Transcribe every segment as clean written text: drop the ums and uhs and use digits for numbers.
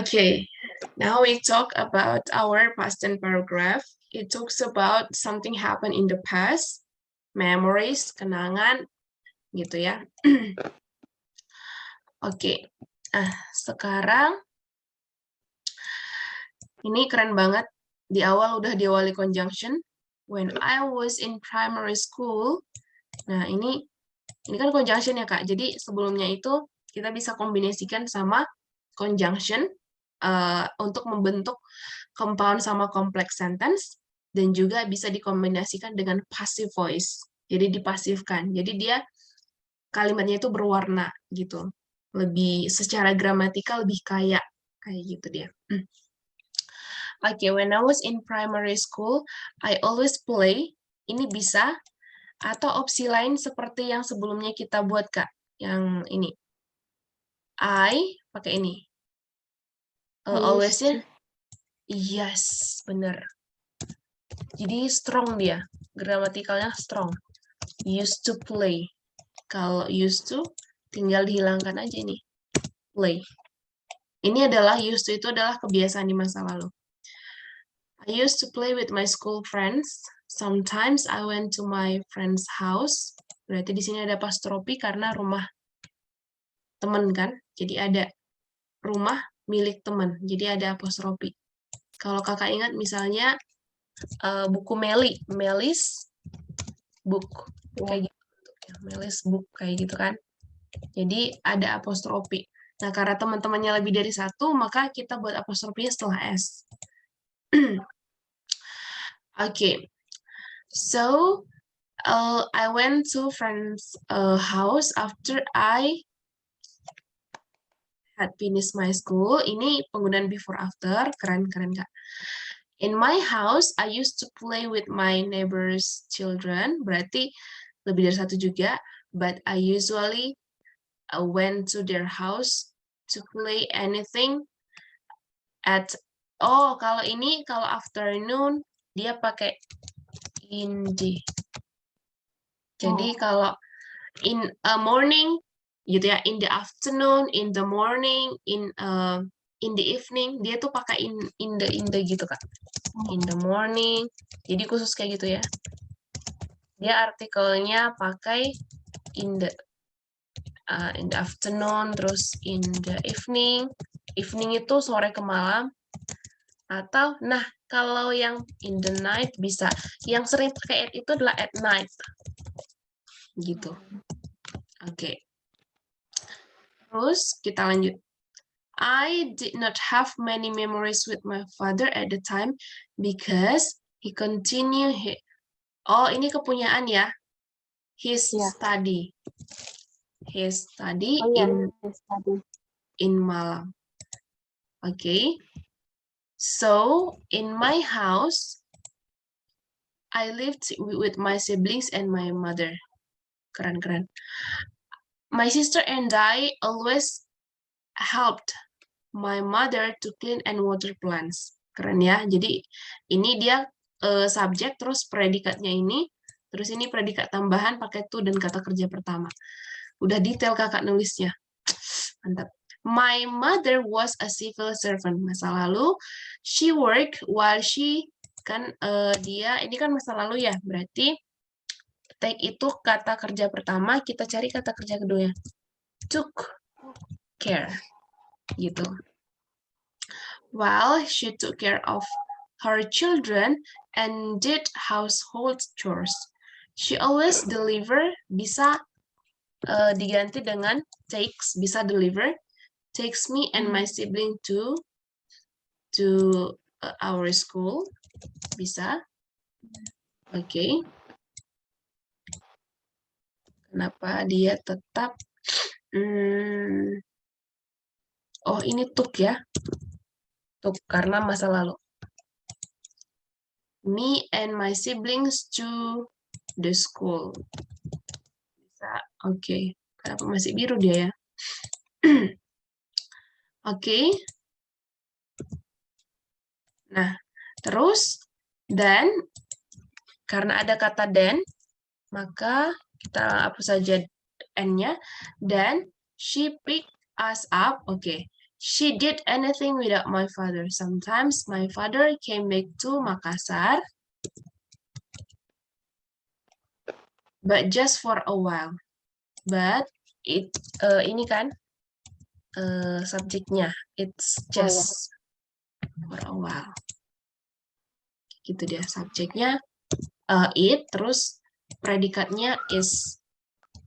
Okay, now we talk about our past tense paragraph. It talks about something happened in the past, memories, kenangan, gitu ya. Oke, sekarang ini keren banget. Di awal udah diawali conjunction. When I was in primary school. Nah, ini kan conjunction ya, Kak. Jadi sebelumnya itu kita bisa kombinasikan sama conjunction untuk membentuk compound sama complex sentence, dan juga bisa dikombinasikan dengan passive voice. Jadi dipasifkan. Jadi dia kalimatnya itu berwarna gitu. Lebih secara gramatikal lebih kayak gitu dia. Okay, when I was in primary school, I always play. Ini bisa, atau opsi lain seperti yang sebelumnya kita buat, Kak. Yang ini. I pakai ini. Always-nya, yes, bener. Jadi strong dia. Gramatikalnya strong. Used to play. Kalau used to, tinggal dihilangkan aja nih. Play. Ini adalah used to, itu adalah kebiasaan di masa lalu. I used to play with my school friends. Sometimes I went to my friend's house. Berarti di sini ada apostrofi karena rumah teman kan. Jadi ada rumah milik teman. Jadi ada apostrofi. Kalau kakak ingat misalnya buku Meli, Melis book. Kayak gitu. Melis book kayak gitu kan. Jadi ada apostrofi. Nah, karena teman-temannya lebih dari satu, maka kita buat apostrofinya setelah S. Okay, so I went to friend's house after I had finished my school. Ini penggunaan before after, keren-keren Kak. In my house, I used to play with my neighbor's children. Berarti lebih dari satu juga. But I usually went to their house to play anything at. Oh, kalau ini, kalau afternoon, dia pakai in the. Jadi kalau in a morning, gitu ya, in the afternoon, in the morning, in the evening, dia tuh pakai in the gitu Kak. In the morning, jadi khusus kayak gitu ya. Dia artikelnya pakai in the afternoon, terus in the evening. Evening itu sore ke malam. Atau, nah, kalau yang in the night bisa. Yang sering pakai at itu adalah at night. Gitu. Oke. Terus kita lanjut. I did not have many memories with my father at the time because he continued. Oh, ini kepunyaan ya. His study. His study in Malang. Okay. So, in my house, I lived with my siblings and my mother. Keren-keren. My sister and I always helped my mother to clean and water plants. Keren ya. Jadi ini dia subjek, terus predikatnya ini, terus ini predikat tambahan pakai to dan kata kerja pertama. Udah detail kakak nulisnya. Mantap. My mother was a civil servant. Masa lalu, she worked while she, kan dia, ini kan masa lalu ya, berarti take itu kata kerja pertama, kita cari kata kerja kedua. Took care. Gitu. While she took care of her children and did household chores. She always deliver, bisa diganti dengan takes, bisa deliver, takes me and my sibling to our school, bisa. Oke. Kenapa dia tetap oh, ini took ya. Took karena masa lalu. Me and my siblings to the school. Bisa. Oke. Kenapa masih biru dia ya? Oke. Nah, terus dan karena ada kata then, maka kita hapus saja n-nya. Dan she picked us up. Oke. She did anything without my father. Sometimes my father came back to Makassar, but just for a while. But ini kan subjeknya, it's just for a while. Gitu dia subjeknya it, terus predikatnya is,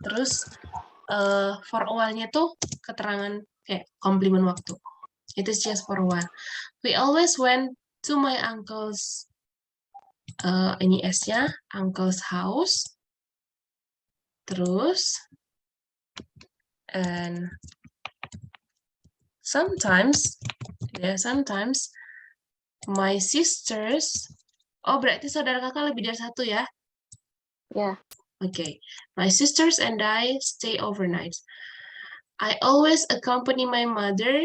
terus for a while-nya tuh keterangan kayak komplimen waktu. It is just for a while. We always went to my uncle's, ini S-nya, uncle's house. Terus, and sometimes my sisters, oh berarti saudara kakak lebih dari satu ya? Ya. Okay, my sisters and I stay overnight. I always accompany my mother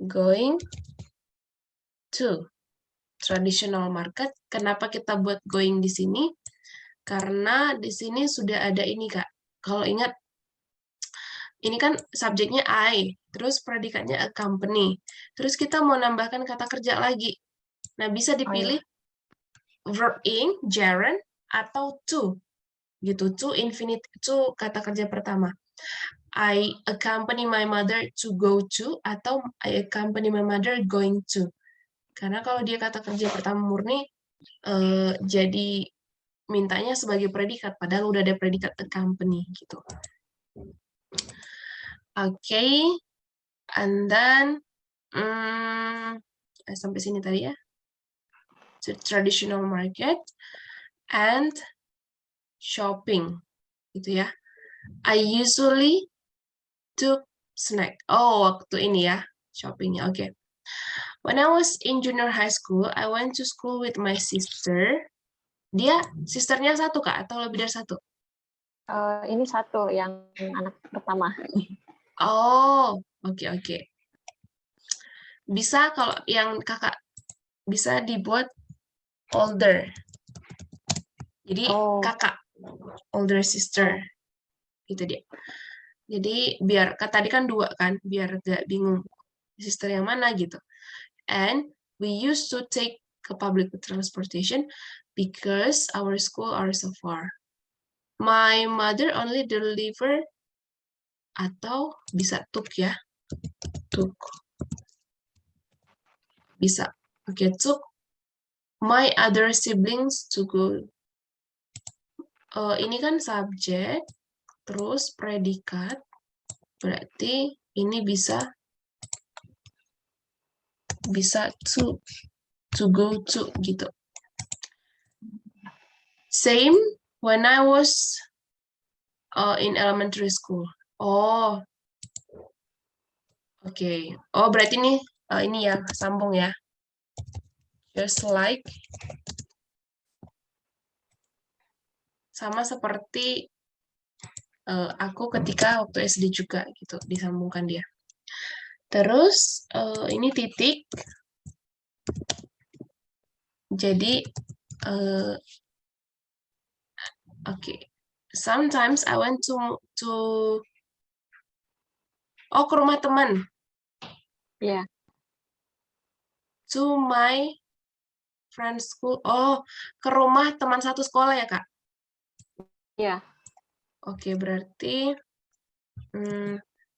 going to traditional market. Kenapa kita buat going di sini? Karena di sini sudah ada ini, Kak. Kalau ingat, ini kan subjeknya I, terus predikatnya accompany. Terus kita mau nambahkan kata kerja lagi. Nah, bisa dipilih verb ing, gerund, atau to. Gitu, to infinite, to kata kerja pertama. I accompany my mother to go to, atau I accompany my mother going to. Karena kalau dia kata kerja pertama murni, jadi mintanya sebagai predikat, padahal udah ada predikat accompany gitu. Okay, and then sampai sini tadi ya. To traditional market and shopping, gitu ya. I usually took snack. Oh, waktu ini ya, shoppingnya. Oke. When I was in junior high school, I went to school with my sister. Dia, sisternya satu, Kak? Atau lebih dari satu? Ini satu, yang anak pertama. Oh, oke. Bisa kalau yang kakak, bisa dibuat older. Jadi, kakak. Older sister. Itu dia. Jadi, biar, tadi kan dua kan? Biar gak bingung. Sister yang mana gitu. And we used to take ke public transportation because our school are so far. My mother only deliver, atau bisa took ya, took, bisa. Oke, took my other siblings to go. Ini kan subjek, terus predikat, berarti ini bisa to go to gitu. Same when I was in elementary school. Oh, oke. Oh, berarti ini ya, sambung ya. Just like, sama seperti aku ketika waktu SD juga gitu, disambungkan dia. Terus ini titik. Jadi oke. Sometimes I went to ke rumah teman. Iya. To my friend's school. Oh, ke rumah teman satu sekolah ya, Kak? Iya. Oke, berarti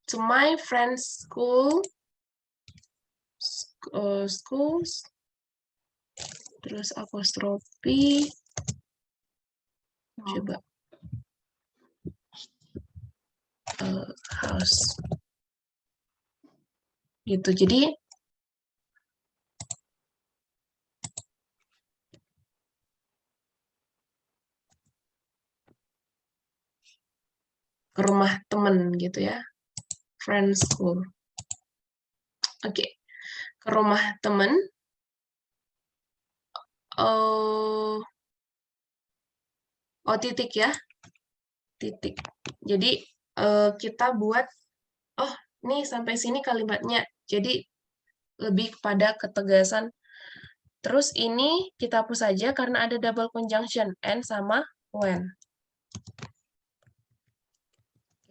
to my friend's school, schools, terus apostrofi, coba house, gitu. Jadi ke rumah teman gitu ya, friend school. Oke, ke rumah teman. Titik ya, titik. Jadi kita buat, nih sampai sini kalimatnya. Jadi lebih kepada ketegasan. Terus ini kita hapus saja karena ada double conjunction, and sama when.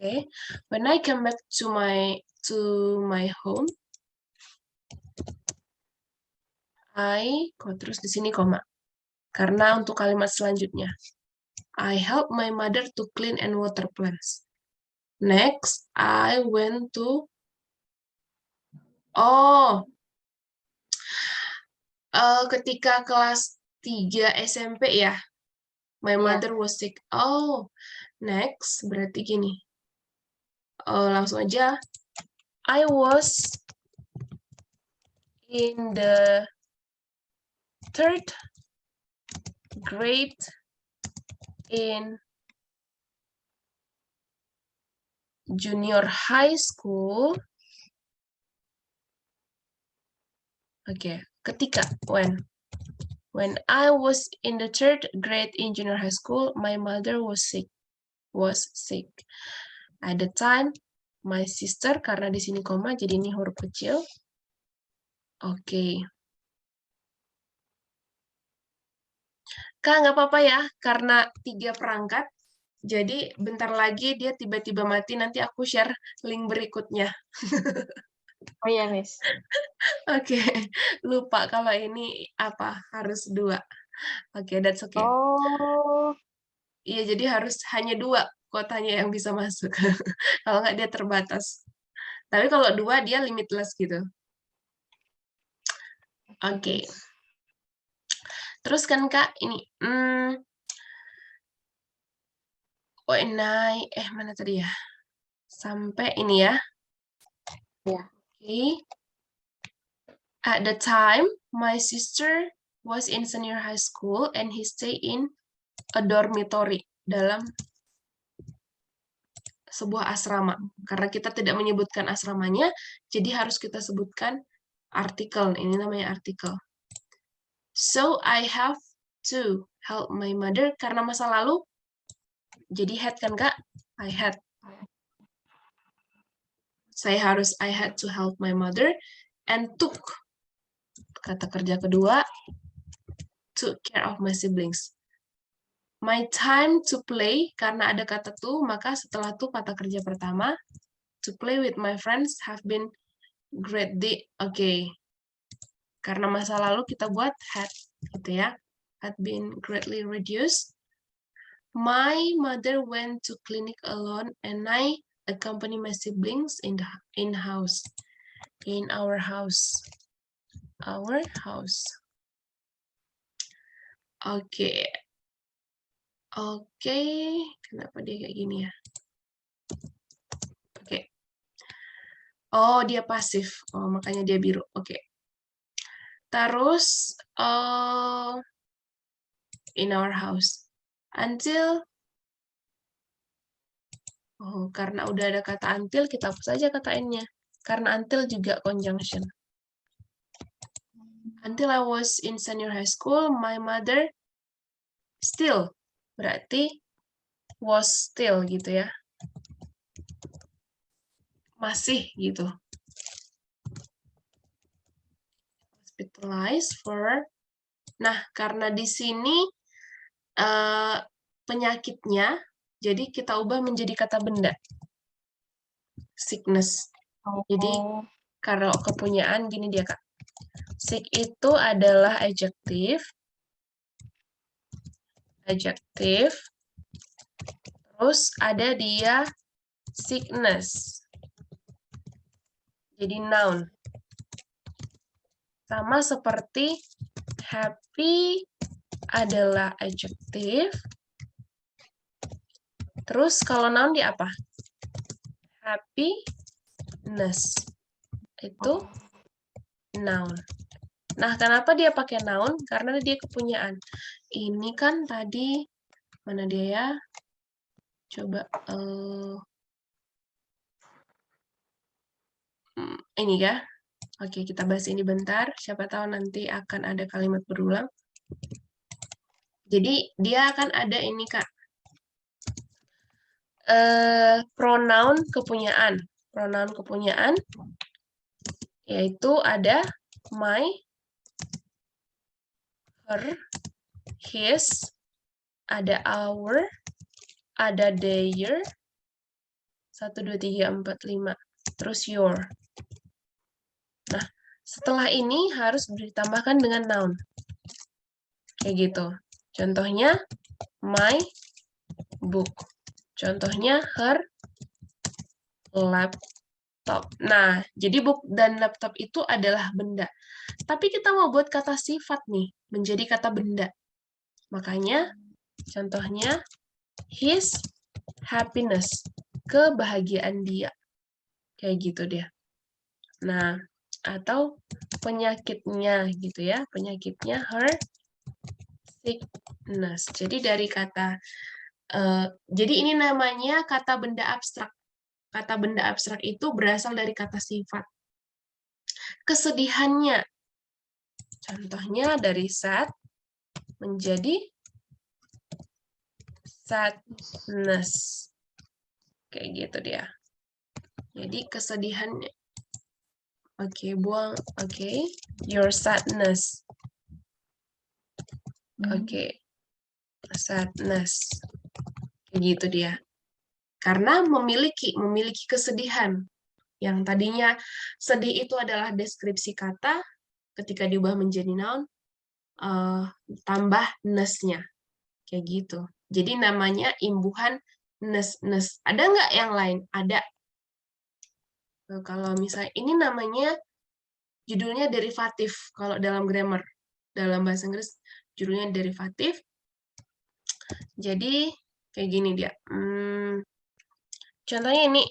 Okay. When I come back to my home, terus di sini koma. Karena untuk kalimat selanjutnya, I help my mother to clean and water plants. Next, I went to ketika kelas 3 SMP ya. My mother was sick. Next berarti gini. Langsung aja. I was in the 3rd grade in junior high school. Oke, ketika when I was in the 3rd grade in junior high school, my mother was sick. At the time, my sister, karena di sini koma, jadi ini huruf kecil. Oke. Kak, nggak apa-apa ya, karena 3 perangkat, jadi bentar lagi dia tiba-tiba mati, nanti aku share link berikutnya. Oh iya, Miss. Oke, lupa kalau ini harus 2. Oke, that's okay. Oh. Iya, jadi harus hanya 2 kuotanya yang bisa masuk. Kalau nggak dia terbatas. Tapi kalau 2 dia limitless gitu. Oke. Terus kan Kak, ini mana tadi ya? Sampai ini ya. Ya. Okay. At the time, my sister was in senior high school and he stay in a dormitory, dalam sebuah asrama. Karena kita tidak menyebutkan asramanya, jadi harus kita sebutkan artikel. Ini namanya artikel. So I have to help my mother, karena masa lalu jadi had kan Kak? I had to help my mother and took, kata kerja kedua, took care of my siblings. My time to play, karena ada kata to, maka setelah to kata kerja pertama, to play with my friends have been greatly, karena masa lalu kita buat had, gitu ya, had been greatly reduced. My mother went to clinic alone and I accompany my siblings in our house. Oke, kenapa dia kayak gini ya? Oke. Oh, dia pasif. Oh, makanya dia biru. Oke. Terus, in our house. Until, karena udah ada kata until, kita hapus saja kata n-nya. Karena until juga conjunction. Until I was in senior high school, my mother still. Berarti was still gitu ya. Masih gitu. Hospitalized for. Nah, karena di sini penyakitnya, jadi kita ubah menjadi kata benda. Sickness. Jadi, kalau kepunyaan, gini dia, Kak. Sick itu adalah adjective. Terus ada dia sickness. Jadi noun. Sama seperti happy adalah adjective. Terus kalau noun dia apa? Happiness. Itu noun. Nah, kenapa dia pakai noun? Karena dia kepunyaan. Ini kan tadi, mana dia ya? Coba, ini ya. Oke, kita bahas ini bentar. Siapa tahu nanti akan ada kalimat berulang. Jadi, dia akan ada ini, Kak. Pronoun kepunyaan. Pronoun kepunyaan, yaitu ada my, her, his, ada our, ada their, 1, 2, 3, 4, 5. Terus your. Nah, setelah ini harus ditambahkan dengan noun. Kayak gitu. Contohnya, my book. Contohnya, her laptop. Nah, jadi book dan laptop itu adalah benda. Tapi kita mau buat kata sifat nih, menjadi kata benda. Makanya, contohnya, his happiness. Kebahagiaan dia. Kayak gitu dia. Nah, atau penyakitnya gitu ya. Penyakitnya her sickness. Jadi dari kata, jadi ini namanya kata benda abstrak. Kata benda abstrak itu berasal dari kata sifat. Kesedihannya. Contohnya dari sad menjadi sadness. Kayak gitu dia. Jadi kesedihannya. Oke, buang. Oke, your sadness. Oke, sadness. Kayak gitu dia. Karena memiliki kesedihan. Yang tadinya sedih itu adalah deskripsi kata, ketika diubah menjadi noun, tambah ness-nya. Kayak gitu. Jadi namanya imbuhan ness. Ada nggak yang lain? Ada. Kalau misalnya ini namanya judulnya derivatif kalau dalam grammar. Dalam bahasa Inggris judulnya derivatif. Jadi kayak gini dia. Contohnya ini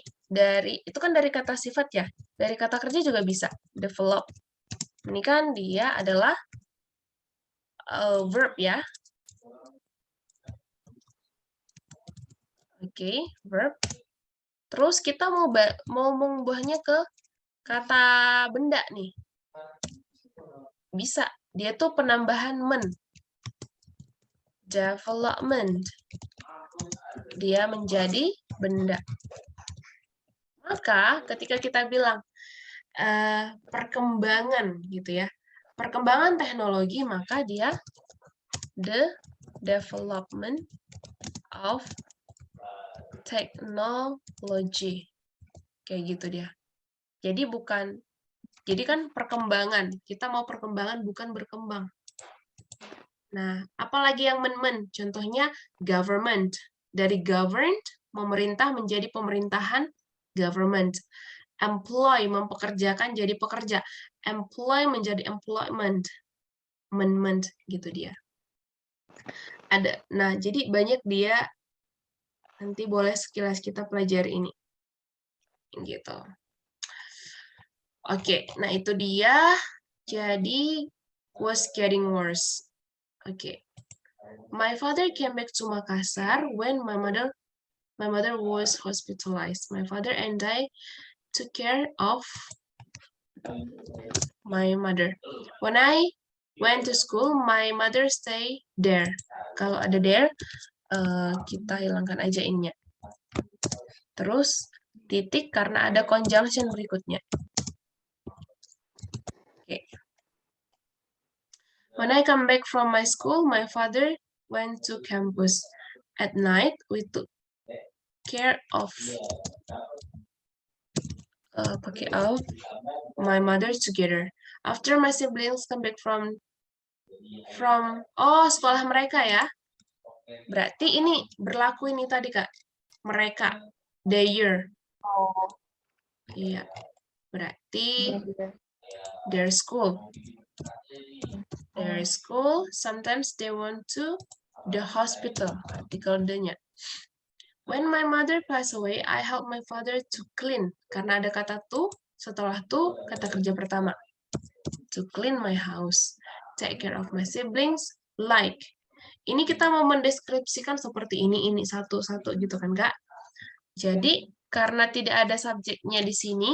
itu kan dari kata sifat ya. Dari kata kerja juga bisa. Develop. Ini kan dia adalah verb ya. Oke, verb. Terus kita mau mengubahnya ke kata benda nih. Bisa. Dia tuh penambahan men. Development. Dia menjadi benda. Maka ketika kita bilang perkembangan gitu ya. Perkembangan teknologi, maka dia the development of technology. Kayak gitu dia. Jadi kan perkembangan. Kita mau perkembangan bukan berkembang. Nah, apalagi yang men-men? Contohnya government. Dari governed, memerintah menjadi pemerintahan, government. Employ, mempekerjakan jadi pekerja. Employ menjadi employment. Men-men, gitu dia. Ada. Nah, jadi banyak dia. Nanti boleh sekilas kita pelajari ini. Gitu. Oke, nah itu dia. Jadi, was getting worse. Oke. My father came back to Makassar when my mother was hospitalized. My father and I took care of my mother. When I went to school, my mother stay there. Kalau ada there, kita hilangkan aja ininya. Terus titik karena ada conjunction berikutnya. Okay. When I come back from my school, my father went to campus. At night, we took care of my mother together. After my siblings come back from sekolah mereka ya. Berarti ini berlaku ini tadi Kak. Mereka, their. Oh. Iya. Berarti their school. Their school, sometimes they went to the hospital. Artikel D-nya. When my mother passed away, I helped my father to clean. Karena ada kata to, setelah to, kata kerja pertama. To clean my house. Take care of my siblings, like. Ini kita mau mendeskripsikan seperti ini satu-satu gitu kan, Kak? Jadi, karena tidak ada subjeknya di sini,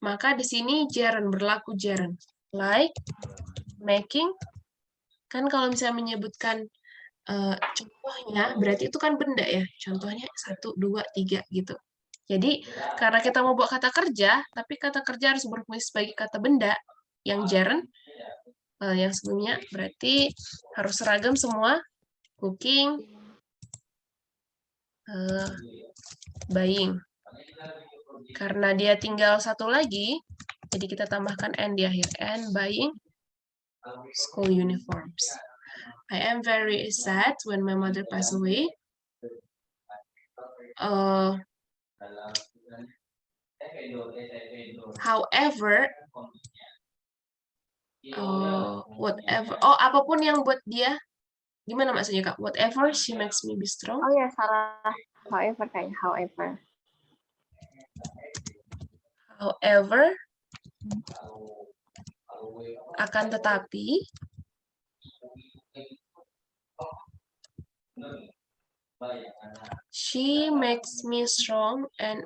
maka di sini gerund, berlaku gerund. Like, making, kan kalau misalnya menyebutkan contohnya, berarti itu kan benda ya. Contohnya 1, 2, 3 gitu. Jadi, karena kita mau buat kata kerja, tapi kata kerja harus berfungsi sebagai kata benda yang gerund, yang sebelumnya, berarti harus seragam semua. Cooking, buying. Karena dia tinggal satu lagi, jadi kita tambahkan "and" di akhir. And buying school uniforms. I am very sad when my mother passed away. However, whatever. Oh, apapun yang buat dia. Gimana maksudnya, Kak? Whatever she makes me be strong. Oh ya, salah. However kayaknya, however. However, akan tetapi, she makes me strong and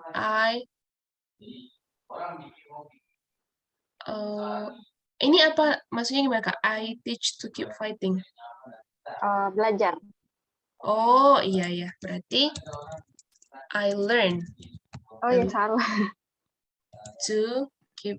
ini apa maksudnya gimana, Kak? I teach to keep fighting. Belajar. Oh iya ya, berarti I learn Oh ya, salah. to